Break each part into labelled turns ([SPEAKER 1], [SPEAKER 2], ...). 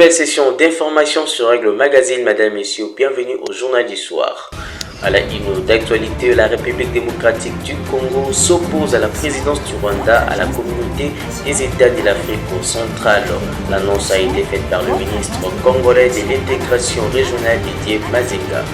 [SPEAKER 1] Nouvelle session d'information sur Règle Magazine, mesdames et messieurs, bienvenue au journal du soir. À la une d'actualité, la République démocratique du Congo s'oppose à la présidence du Rwanda à la communauté des États de l'Afrique centrale. L'annonce a été faite par le ministre congolais de l'intégration régionale Didier Mazenga.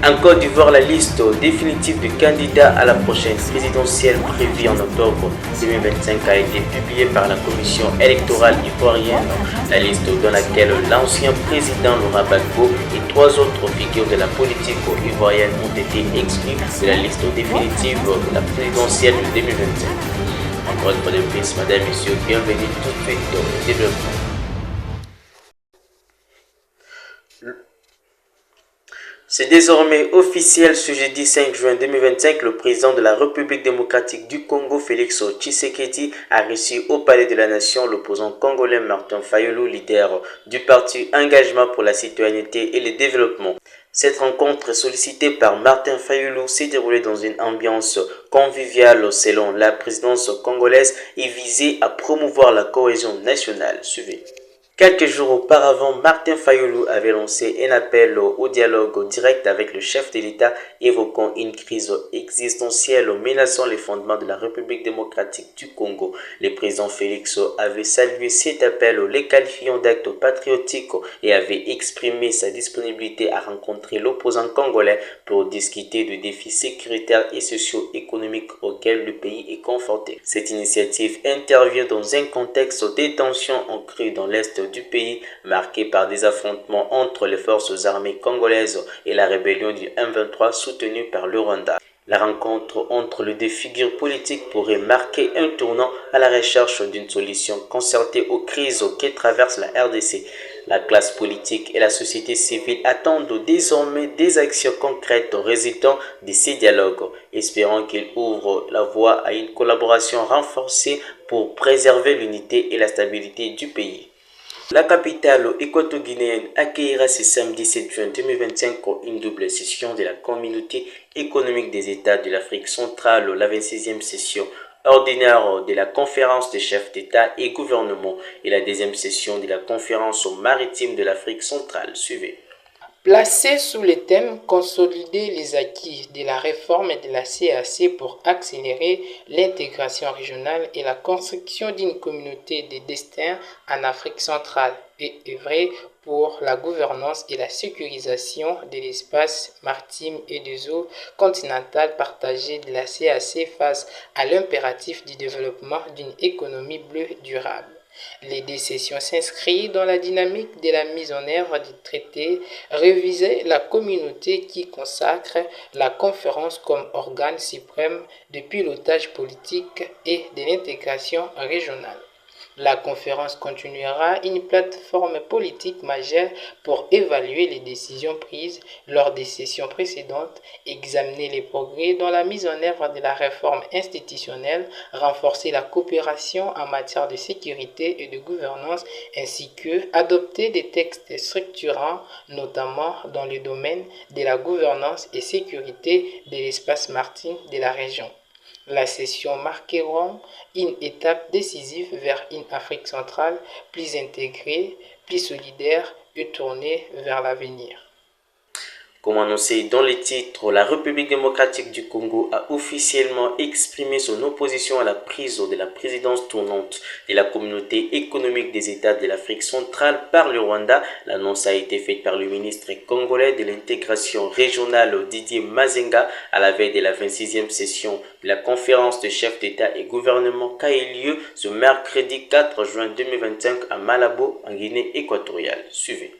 [SPEAKER 1] En Côte d'Ivoire, la liste définitive de candidats à la prochaine présidentielle prévue en octobre 2025 a été publiée par la commission électorale ivoirienne. La liste dans laquelle l'ancien président Laurent Gbagbo et 3 autres figures de la politique ivoirienne ont été exclus de la liste définitive de la présidentielle de 2025. Encore une fois de plus, mesdames et messieurs, bienvenue tout de suite dans le développement. C'est désormais officiel, ce jeudi 5 juin 2025, le président de la République démocratique du Congo, Félix Tshisekedi, a reçu au Palais de la Nation l'opposant congolais Martin Fayulu, leader du parti Engagement pour la citoyenneté et le développement. Cette rencontre sollicitée par Martin Fayulu s'est déroulée dans une ambiance conviviale selon la présidence congolaise et visait à promouvoir la cohésion nationale. Suivez. Quelques jours auparavant, Martin Fayulu avait lancé un appel au dialogue direct avec le chef de l'État, évoquant une crise existentielle menaçant les fondements de la République démocratique du Congo. Le président Félix avait salué cet appel, le qualifiant d'acte patriotique et avait exprimé sa disponibilité à rencontrer l'opposant congolais pour discuter de défis sécuritaires et socio-économiques auxquels le pays est confronté. Cette initiative intervient dans un contexte de tensions ancrées dans l'Est du pays, marqué par des affrontements entre les forces armées congolaises et la rébellion du M23 soutenue par le Rwanda. La rencontre entre les deux figures politiques pourrait marquer un tournant à la recherche d'une solution concertée aux crises que traverse la RDC. La classe politique et la société civile attendent désormais des actions concrètes résultant de ces dialogues, espérant qu'ils ouvrent la voie à une collaboration renforcée pour préserver l'unité et la stabilité du pays. La capitale équato-guinéenne accueillera ce samedi 7 juin 2025 une double session de la Communauté économique des États de l'Afrique centrale, la 26e session ordinaire de la conférence des chefs d'État et gouvernement et la deuxième session de la conférence maritime de l'Afrique centrale. Suivez.
[SPEAKER 2] Placé sous le thème « Consolider les acquis de la réforme de la CAC pour accélérer l'intégration régionale et la construction d'une communauté de destin en Afrique centrale et œuvrer pour la gouvernance et la sécurisation de l'espace maritime et des eaux continentales partagées de la CAC face à l'impératif du développement d'une économie bleue durable. Les décisions s'inscrivent dans la dynamique de la mise en œuvre du traité, réviser la communauté qui consacre la conférence comme organe suprême de pilotage politique et de l'intégration régionale. La conférence continuera une plateforme politique majeure pour évaluer les décisions prises lors des sessions précédentes, examiner les progrès dans la mise en œuvre de la réforme institutionnelle, renforcer la coopération en matière de sécurité et de gouvernance, ainsi que adopter des textes structurants, notamment dans le domaine de la gouvernance et sécurité de l'espace maritime de la région. La session marquera une étape décisive vers une Afrique centrale plus intégrée, plus solidaire et tournée vers l'avenir.
[SPEAKER 1] Comme annoncé dans les titres, la République démocratique du Congo a officiellement exprimé son opposition à la prise de la présidence tournante de la communauté économique des États de l'Afrique centrale par le Rwanda. L'annonce a été faite par le ministre congolais de l'intégration régionale Didier Mazenga à la veille de la 26e session de la conférence des chefs d'État et gouvernement qui a eu lieu ce mercredi 4 juin 2025 à Malabo, en Guinée équatoriale. Suivez.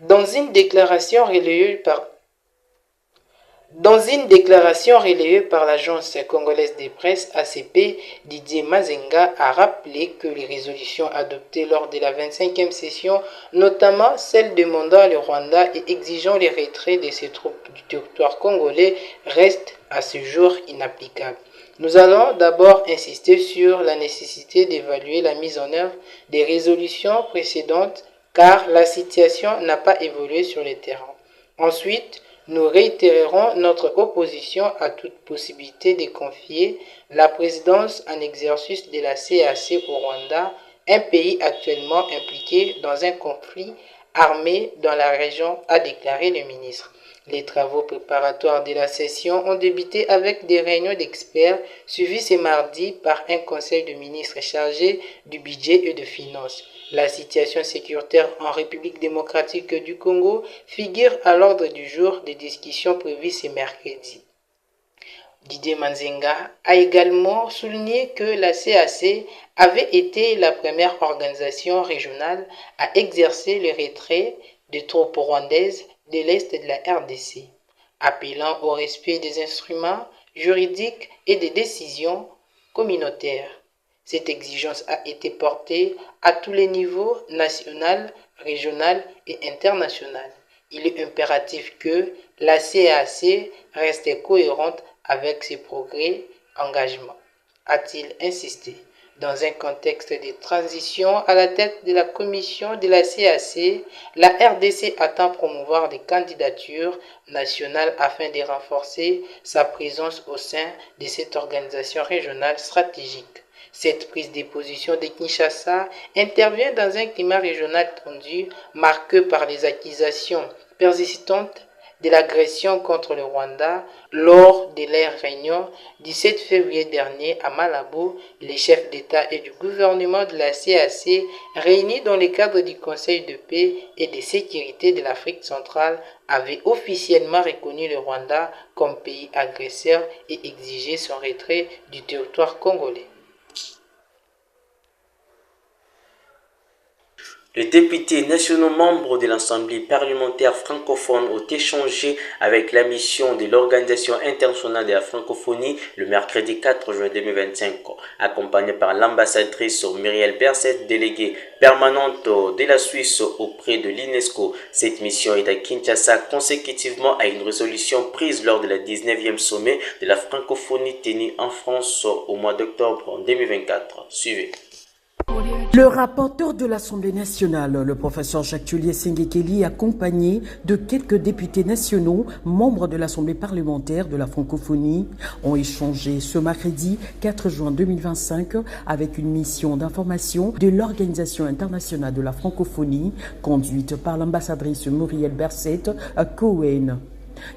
[SPEAKER 2] Dans une déclaration relayée par l'agence congolaise de presse ACP, Didier Mazenga a rappelé que les résolutions adoptées lors de la 25e session, notamment celle demandant le Rwanda et exigeant le retrait de ses troupes du territoire congolais, restent à ce jour inapplicables. Nous allons d'abord insister sur la nécessité d'évaluer la mise en œuvre des résolutions précédentes car la situation n'a pas évolué sur le terrain. Ensuite, Nous réitérerons notre opposition à toute possibilité de confier la présidence en exercice de la CAC au Rwanda, un pays actuellement impliqué dans un conflit armé dans la région, a déclaré le ministre. Les travaux préparatoires de la session ont débuté avec des réunions d'experts suivies ce mardi par un conseil de ministres chargé du budget et de finances. La situation sécuritaire en République démocratique du Congo figure à l'ordre du jour des discussions prévues ce mercredi. Didier Manzenga a également souligné que la CAC avait été la première organisation régionale à exercer le retrait des troupes rwandaises de l'Est de la RDC, appelant au respect des instruments juridiques et des décisions communautaires. Cette exigence a été portée à tous les niveaux, national, régional et international. Il est impératif que la CAC reste cohérente avec ses engagements, a-t-il insisté. Dans un contexte de transition à la tête de la commission de la CAC, la RDC attend promouvoir des candidatures nationales afin de renforcer sa présence au sein de cette organisation régionale stratégique. Cette prise de position de Kinshasa intervient dans un climat régional tendu, marqué par les accusations persistantes de l'agression contre le Rwanda. Lors de leur réunion du 7 février dernier à Malabo, les chefs d'État et du gouvernement de la CAC, réunis dans le cadre du Conseil de paix et de sécurité de l'Afrique centrale, avaient officiellement reconnu le Rwanda comme pays agresseur et exigé son retrait du territoire congolais.
[SPEAKER 1] Les députés nationaux membres de l'Assemblée parlementaire francophone ont échangé avec la mission de l'Organisation internationale de la francophonie le mercredi 4 juin 2025, accompagnée par l'ambassadrice Muriel Berset, déléguée permanente de la Suisse auprès de l'UNESCO. Cette mission est à Kinshasa consécutivement à une résolution prise lors de la 19e sommet de la francophonie tenu en France au mois d'octobre 2024. Suivez.
[SPEAKER 3] Le rapporteur de l'Assemblée nationale, le professeur Jacques-Tullier Sengekeli, accompagné de quelques députés nationaux, membres de l'Assemblée parlementaire de la francophonie, ont échangé ce mercredi 4 juin 2025 avec une mission d'information de l'Organisation internationale de la francophonie, conduite par l'ambassadrice Muriel Berset à Cohen.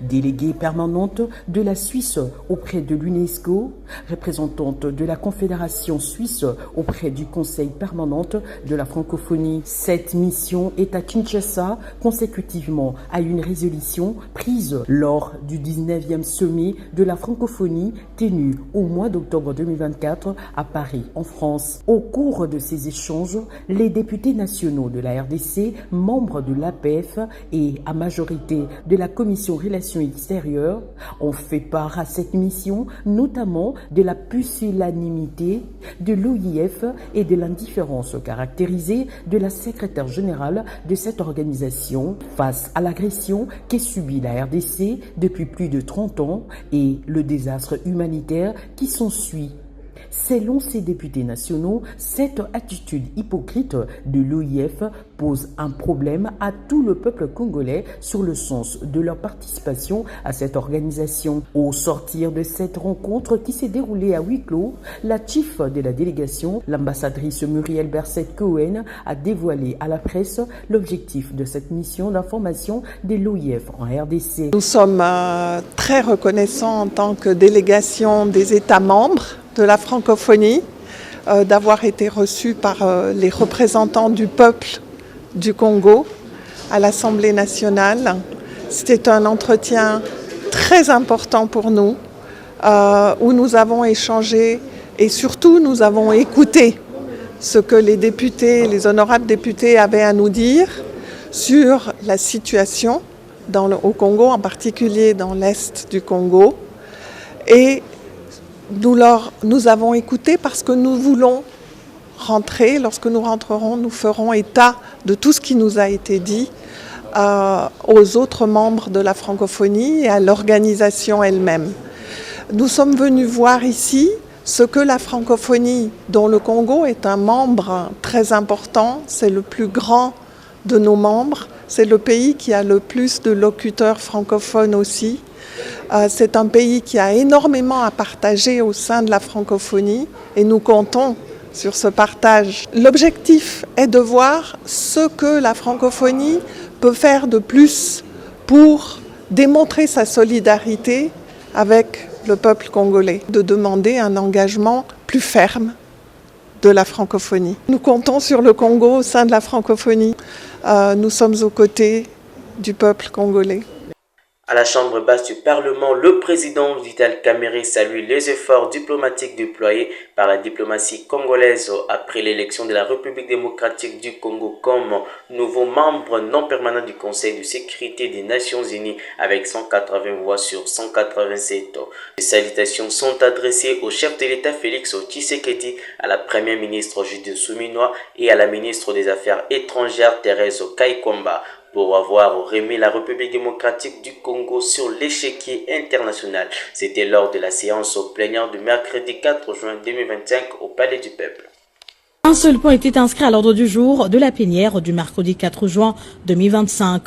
[SPEAKER 3] Déléguée permanente de la Suisse auprès de l'UNESCO, représentante de la Confédération suisse auprès du Conseil permanent de la francophonie. Cette mission est à Kinshasa consécutivement à une résolution prise lors du 19e sommet de la francophonie tenu au mois d'octobre 2024 à Paris, en France. Au cours de ces échanges, les députés nationaux de la RDC, membres de l'APF et à majorité de la Commission Relations extérieures ont fait part à cette mission, notamment de la pusillanimité de l'OIF et de l'indifférence caractérisée de la secrétaire générale de cette organisation face à l'agression qu'est subie la RDC depuis plus de 30 ans et le désastre humanitaire qui s'ensuit. Selon ces députés nationaux, cette attitude hypocrite de l'OIF pose un problème à tout le peuple congolais sur le sens de leur participation à cette organisation. Au sortir de cette rencontre qui s'est déroulée à huis clos, la chef de la délégation, l'ambassadrice Muriel Berset-Cohen, a dévoilé à la presse l'objectif de cette mission d'information de l'OIF en RDC.
[SPEAKER 4] Nous sommes très reconnaissants en tant que délégation des États membres de la francophonie, d'avoir été reçus par les représentants du peuple du Congo à l'Assemblée nationale. C'était un entretien très important pour nous, où nous avons échangé et surtout nous avons écouté ce que les députés, les honorables députés avaient à nous dire sur la situation au Congo, en particulier dans l'Est du Congo. Et nous avons écouté parce que nous voulons rentrer. Lorsque nous rentrerons, nous ferons état de tout ce qui nous a été dit aux autres membres de la francophonie et à l'organisation elle-même. Nous sommes venus voir ici ce que la francophonie, dont le Congo est un membre très important, c'est le plus grand de nos membres, C'est le pays qui a le plus de locuteurs francophones aussi. C'est un pays qui a énormément à partager au sein de la francophonie et nous comptons sur ce partage. L'objectif est de voir ce que la francophonie peut faire de plus pour démontrer sa solidarité avec le peuple congolais, de demander un engagement plus ferme de la francophonie. Nous comptons sur le Congo au sein de la francophonie. Nous sommes aux côtés du peuple congolais.
[SPEAKER 1] À la Chambre basse du Parlement, le président Vital Kamerhe salue les efforts diplomatiques déployés par la diplomatie congolaise après l'élection de la République démocratique du Congo comme nouveau membre non permanent du Conseil de sécurité des Nations Unies avec 180 voix sur 187. Les salutations sont adressées au chef de l'État Félix Tshisekedi, à la première ministre Judith Suminwa et à la ministre des Affaires étrangères Thérèse Kaikwamba, pour avoir remis la République démocratique du Congo sur l'échiquier international. C'était lors de la séance plénière du mercredi 4 juin 2025 au Palais du Peuple.
[SPEAKER 5] Un seul point était inscrit à l'ordre du jour de la plénière du mercredi 4 juin 2025.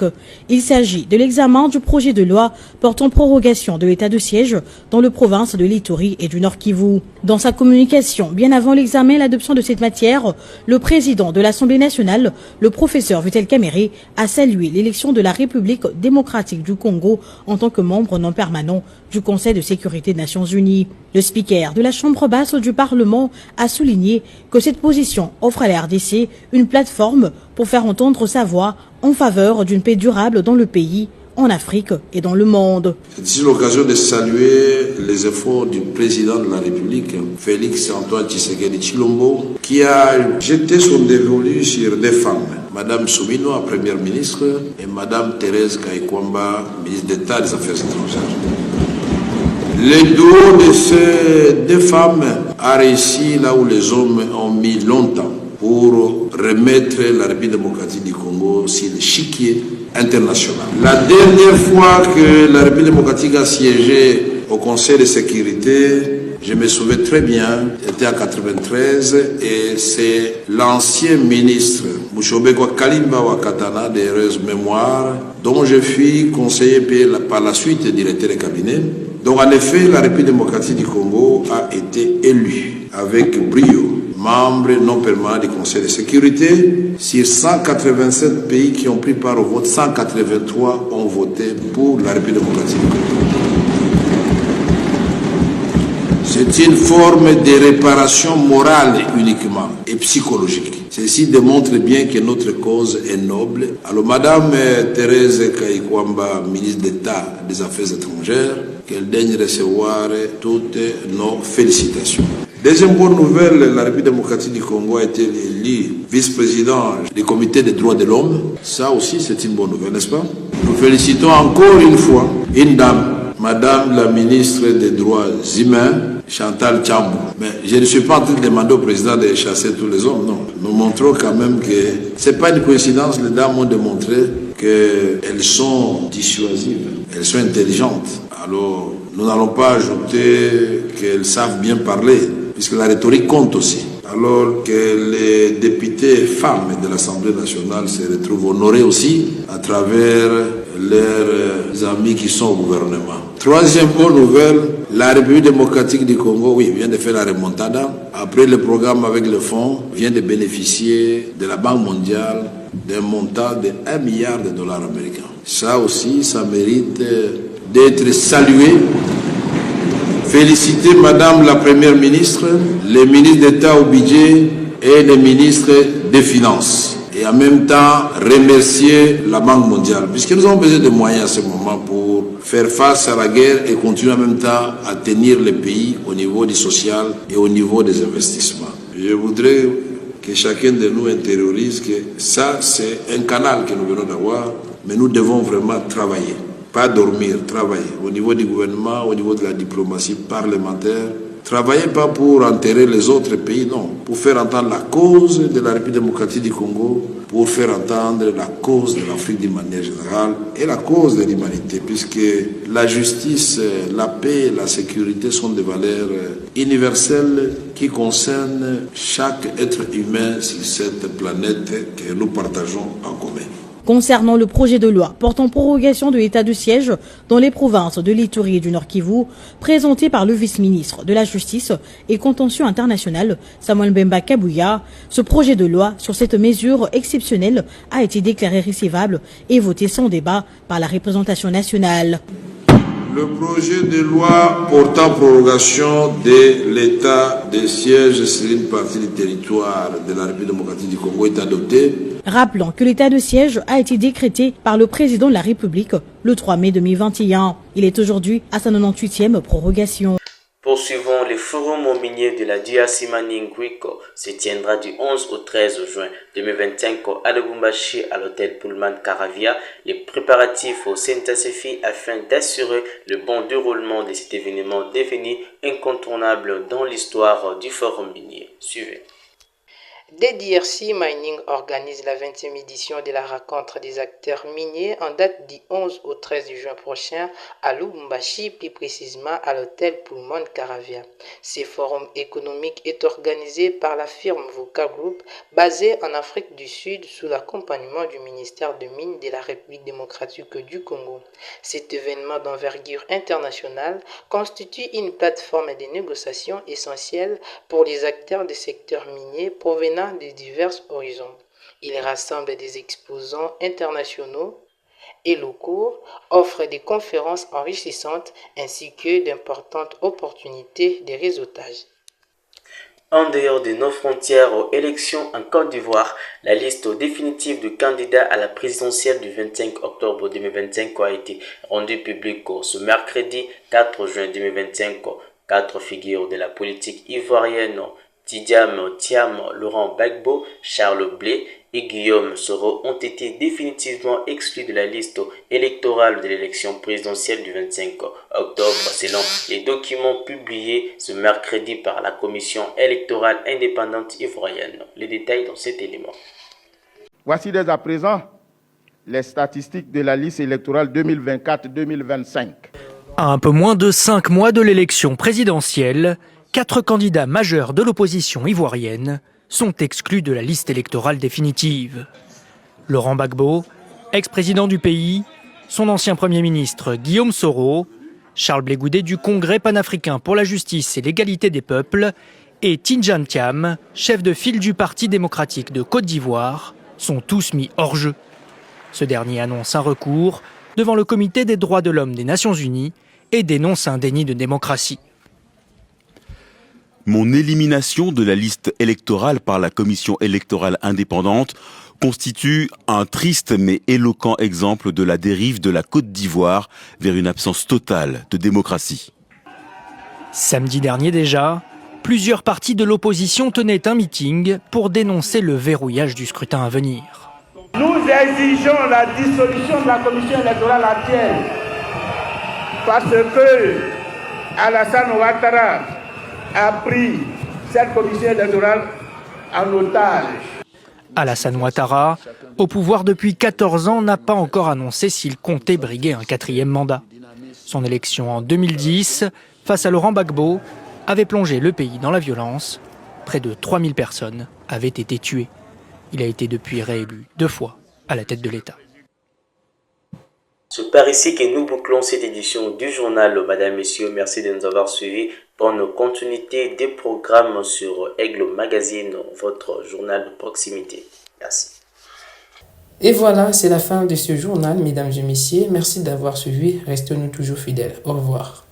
[SPEAKER 5] Il s'agit de l'examen du projet de loi portant prorogation de l'état de siège dans les provinces de l'Ituri et du Nord Kivu. Dans sa communication, bien avant l'examen et l'adoption de cette matière, le président de l'Assemblée nationale, le professeur Vital Kamerhe, a salué l'élection de la République démocratique du Congo en tant que membre non permanent du Conseil de sécurité des Nations Unies. Le speaker de la Chambre basse du Parlement a souligné que cette position offre à la RDC une plateforme pour faire entendre sa voix en faveur d'une paix durable dans le pays, en Afrique et dans le monde.
[SPEAKER 6] C'est l'occasion de saluer les efforts du président de la République, Félix Antoine Tshisekedi Tshilombo, qui a jeté son dévolu sur des femmes. Madame Soumino, première ministre, et Madame Thérèse Kaikwamba, ministre d'État des Affaires étrangères. Le duo de ces deux femmes a réussi là où les hommes ont mis longtemps pour remettre la République démocratique du Congo sur l'échiquier international. La dernière fois que la République démocratique a siégé au Conseil de sécurité, je me souviens très bien, c'était en 1993, et c'est l'ancien ministre Mushobekwa Kalimba Wakatana, d'heureuse mémoire, dont je fus conseiller par la suite directeur de cabinet. Donc en effet, la République démocratique du Congo a été élue avec brio, membre non permanent du Conseil de sécurité. Sur 187 pays qui ont pris part au vote, 183 ont voté pour la République démocratique du Congo. C'est une forme de réparation morale uniquement et psychologique. Ceci démontre bien que notre cause est noble. Alors Madame Thérèse Kaikwamba, ministre d'État des Affaires étrangères, qu'elle daigne recevoir toutes nos félicitations. Deuxième bonne nouvelle, la République démocratique du Congo a été élue vice-président du comité des droits de l'homme. Ça aussi, c'est une bonne nouvelle, n'est-ce pas? Nous félicitons encore une fois une dame, Madame la ministre des Droits humains, Chantal Tchambou. Mais je ne suis pas en train de demander au président de chasser tous les hommes, non. Nous montrons quand même que ce n'est pas une coïncidence, les dames ont démontré qu'elles sont dissuasives, elles sont intelligentes. Alors, nous n'allons pas ajouter qu'elles savent bien parler, puisque la rhétorique compte aussi. Alors que les députés femmes de l'Assemblée nationale se retrouvent honorés aussi à travers leurs amis qui sont au gouvernement. Troisième bonne nouvelle, la République démocratique du Congo, oui, vient de faire la remontada. Après le programme avec le fonds, vient de bénéficier de la Banque mondiale d'un montant de 1 milliard de dollars américains. Ça aussi, ça mérite d'être salué. Féliciter Madame la Première ministre, les ministres d'État au budget et les ministres des Finances. Et en même temps, remercier la Banque mondiale, puisque nous avons besoin de moyens à ce moment pour faire face à la guerre et continuer en même temps à tenir le pays au niveau du social et au niveau des investissements. Je voudrais que chacun de nous intériorise que ça, c'est un canal que nous venons d'avoir, mais nous devons vraiment travailler. Pas dormir, travailler au niveau du gouvernement, au niveau de la diplomatie parlementaire. Travailler pas pour enterrer les autres pays, non. Pour faire entendre la cause de la République démocratique du Congo, pour faire entendre la cause de l'Afrique d'une manière générale et la cause de l'humanité, puisque la justice, la paix, la sécurité sont des valeurs universelles qui concernent chaque être humain sur cette planète que nous partageons en commun.
[SPEAKER 5] Concernant le projet de loi portant prorogation de l'état de siège dans les provinces de l'Ituri et du Nord-Kivu, présenté par le vice-ministre de la Justice et Contentieux international, Samuel Bemba Kabouya, ce projet de loi sur cette mesure exceptionnelle a été déclaré recevable et voté sans débat par la représentation nationale.
[SPEAKER 6] Le projet de loi portant prorogation de l'état de siège sur une partie du territoire de la République démocratique du Congo est adopté.
[SPEAKER 5] Rappelons que l'état de siège a été décrété par le président de la République le 3 mai 2021. Il est aujourd'hui à sa 98e prorogation.
[SPEAKER 1] Poursuivons les forums miniers de la DRC Mining Week se tiendra du 11 au 13 juin 2025 à Lubumbashi à l'hôtel Pullman Caravia. Les préparatifs s'intensifient afin d'assurer le bon déroulement de cet événement devenu incontournable dans l'histoire du forum minier. Suivez.
[SPEAKER 2] DRC Mining organise la 20e édition de la rencontre des acteurs miniers en date du 11 au 13 juin prochain à Lubumbashi, plus précisément à l'hôtel Pullman Caravia. Ce forum économique est organisé par la firme Voca Group, basée en Afrique du Sud sous l'accompagnement du ministère des Mines de la République démocratique du Congo. Cet événement d'envergure internationale constitue une plateforme de négociation essentielle pour les acteurs du secteur minier provenant de divers horizons. Il rassemble des exposants internationaux et locaux, offre des conférences enrichissantes ainsi que d'importantes opportunités de réseautage.
[SPEAKER 1] En dehors de nos frontières aux élections en Côte d'Ivoire, la liste définitive de candidats à la présidentielle du 25 octobre 2025 a été rendue publique ce mercredi 4 juin 2025. 4 figures de la politique ivoirienne, Tidiam Thiam, Laurent Gbagbo, Charles Blé et Guillaume Soro ont été définitivement exclus de la liste électorale de l'élection présidentielle du 25 octobre selon les documents publiés ce mercredi par la commission électorale indépendante ivoirienne. Les détails dans cet élément.
[SPEAKER 7] Voici dès à présent les statistiques de la liste électorale 2024-2025.
[SPEAKER 8] À un peu moins de 5 mois de l'élection présidentielle, 4 candidats majeurs de l'opposition ivoirienne sont exclus de la liste électorale définitive. Laurent Gbagbo, ex-président du pays, son ancien Premier ministre Guillaume Soro, Charles Blé Goudé du Congrès panafricain pour la justice et l'égalité des peuples et Tidjane Thiam, chef de file du Parti démocratique de Côte d'Ivoire, sont tous mis hors jeu. Ce dernier annonce un recours devant le Comité des droits de l'homme des Nations Unies et dénonce un déni de démocratie.
[SPEAKER 9] Mon élimination de la liste électorale par la commission électorale indépendante constitue un triste mais éloquent exemple de la dérive de la Côte d'Ivoire vers une absence totale de démocratie.
[SPEAKER 8] Samedi dernier déjà, plusieurs partis de l'opposition tenaient un meeting pour dénoncer le verrouillage du scrutin à venir.
[SPEAKER 10] Nous exigeons la dissolution de la commission électorale actuelle parce que Alassane Ouattara a pris cette commission électorale en otage.
[SPEAKER 8] Alassane Ouattara, au pouvoir depuis 14 ans, n'a pas encore annoncé s'il comptait briguer un 4e mandat. Son élection en 2010, face à Laurent Gbagbo, avait plongé le pays dans la violence. Près de 3000 personnes avaient été tuées. Il a été depuis réélu 2 fois à la tête de l'État.
[SPEAKER 1] C'est par ici que nous bouclons cette édition du journal. Madame, Messieurs, merci de nous avoir suivis. Bonne continuité des programmes sur Aigle Magazine, votre journal de proximité. Merci.
[SPEAKER 2] Et voilà, c'est la fin de ce journal, mesdames et messieurs. Merci d'avoir suivi. Restez-nous toujours fidèles. Au revoir.